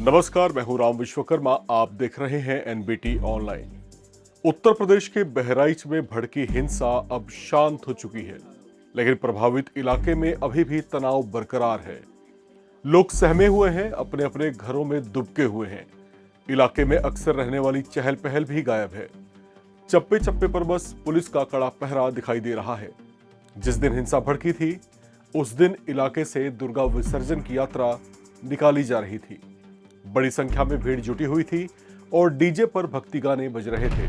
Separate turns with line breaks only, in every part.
नमस्कार, मैं हूं राम विश्वकर्मा। आप देख रहे हैं एनबीटी ऑनलाइन। उत्तर प्रदेश के बहराइच में भड़की हिंसा अब शांत हो चुकी है, लेकिन प्रभावित इलाके में अभी भी तनाव बरकरार है। लोग सहमे हुए हैं, अपने अपने घरों में दुबके हुए हैं। इलाके में अक्सर रहने वाली चहल पहल भी गायब है। चप्पे चप्पे पर बस पुलिस का कड़ा पहरा दिखाई दे रहा है। जिस दिन हिंसा भड़की थी, उस दिन इलाके से दुर्गा विसर्जन की यात्रा निकाली जा रही थी। बड़ी संख्या में भीड़ जुटी हुई थी और डीजे पर भक्ति गाने बज रहे थे।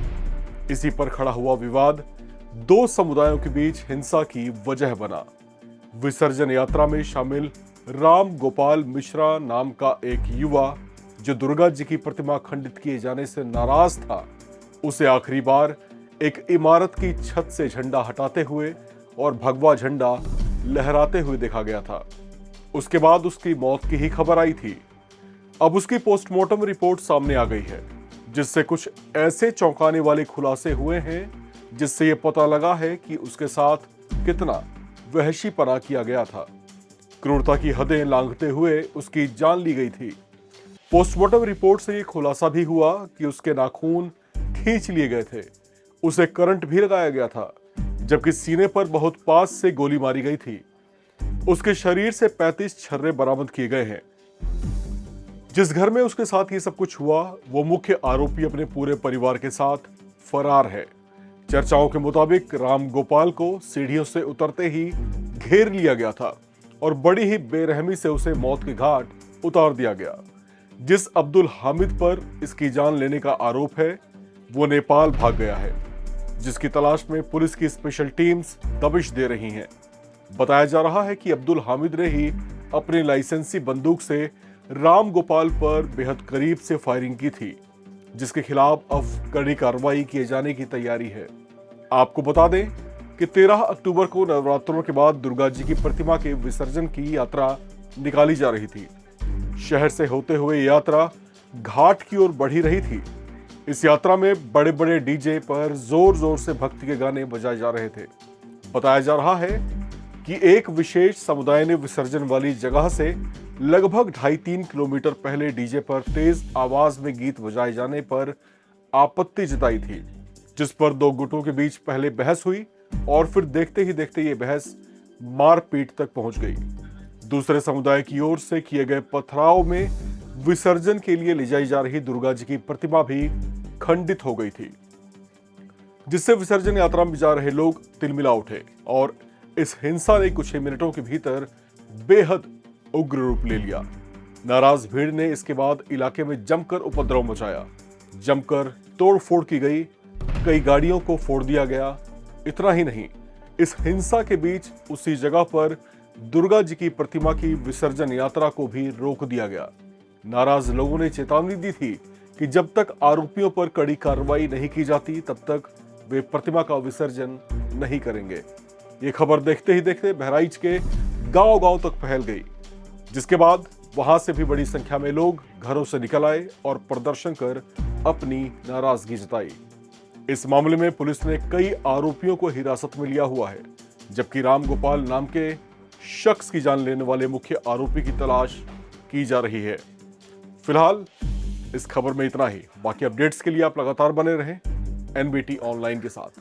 इसी पर खड़ा हुआ विवाद दो समुदायों के बीच हिंसा की वजह बना। विसर्जन यात्रा में शामिल राम गोपाल मिश्रा नाम का एक युवा, जो दुर्गा जी की प्रतिमा खंडित किए जाने से नाराज था, उसे आखिरी बार एक इमारत की छत से झंडा हटाते हुए और भगवा झंडा लहराते हुए देखा गया था। उसके बाद उसकी मौत की ही खबर आई थी। अब उसकी पोस्टमार्टम रिपोर्ट सामने आ गई है, जिससे कुछ ऐसे चौंकाने वाले खुलासे हुए हैं, जिससे यह पता लगा है कि उसके साथ कितना वहशीपना किया गया था। क्रूरता की हदें लांघते हुए उसकी जान ली गई थी। पोस्टमार्टम रिपोर्ट से यह खुलासा भी हुआ कि उसके नाखून खींच लिए गए थे, उसे करंट भी लगाया गया था, जबकि सीने पर बहुत पास से गोली मारी गई थी। उसके शरीर से 35 छर्रे बरामद किए गए हैं। जिस घर में उसके साथ ये सब कुछ हुआ, वो मुख्य आरोपी अपने पूरे परिवार के साथ फरार है। चर्चाओं के मुताबिक राम गोपाल को सीढ़ियों से उतरते ही घेर लिया गया था और बड़ी ही बेरहमी से उसे मौत के घाट उतार दिया गया। जिस अब्दुल हामिद पर इसकी जान लेने का आरोप है, वो नेपाल भाग गया है, जिसकी तलाश में पुलिस की स्पेशल टीम्स दबिश दे रही हैं। बताया जा रहा है कि अब्दुल हामिद ने ही अपनी लाइसेंसी बंदूक से राम गोपाल पर बेहद करीब से फायरिंग की थी, जिसके खिलाफ अब कड़ी कार्रवाई किए जाने की तैयारी है। आपको बता दें कि 13 अक्टूबर को नवरात्रों के बाद दुर्गा जी की प्रतिमा के विसर्जन की यात्रा निकाली जा रही थी। शहर से होते हुए यात्रा घाट की ओर बढ़ी रही थी। इस यात्रा में बड़े बड़े डीजे पर जोर जोर से भक्ति के गाने बजाए जा रहे थे। बताया जा रहा है कि एक विशेष समुदाय ने विसर्जन वाली जगह से लगभग 2.5-3 किलोमीटर पहले डीजे पर तेज आवाज में गीत बजाए जाने पर आपत्ति जताई थी, जिस पर दो गुटों के बीच पहले बहस हुई और फिर देखते ही देखते ये बहस मारपीट तक पहुंच गई। दूसरे समुदाय की ओर से किए गए पथराव में विसर्जन के लिए ले जाई जा रही दुर्गा जी की प्रतिमा भी खंडित हो गई थी, जिससे विसर्जन यात्रा में जा रहे लोग तिलमिला उठे और इस हिंसा ने कुछ ही मिनटों के भीतर बेहद उग्र रूप ले लिया। नाराज भीड़ ने इसके बाद इलाके में जमकर उपद्रव मचाया, जमकर तोड़फोड़ की गई, कई गाड़ियों को फोड़ दिया गया। इतना ही नहीं, इस हिंसा के बीच उसी जगह पर दुर्गा जी की प्रतिमा की विसर्जन यात्रा को भी रोक दिया गया। नाराज लोगों ने चेतावनी दी थी कि जब तक आरोपियों पर कड़ी कार्रवाई नहीं की जाती, तब तक वे प्रतिमा का विसर्जन नहीं करेंगे। ये खबर देखते ही देखते बहराइच के गांव-गांव तक फैल गई, जिसके बाद वहां से भी बड़ी संख्या में लोग घरों से निकल आए और प्रदर्शन कर अपनी नाराजगी जताई। इस मामले में पुलिस ने कई आरोपियों को हिरासत में लिया हुआ है, जबकि राम गोपाल नाम के शख्स की जान लेने वाले मुख्य आरोपी की तलाश की जा रही है। फिलहाल इस खबर में इतना ही। बाकी अपडेट्स के लिए आप लगातार बने रहें एनबीटी ऑनलाइन के साथ।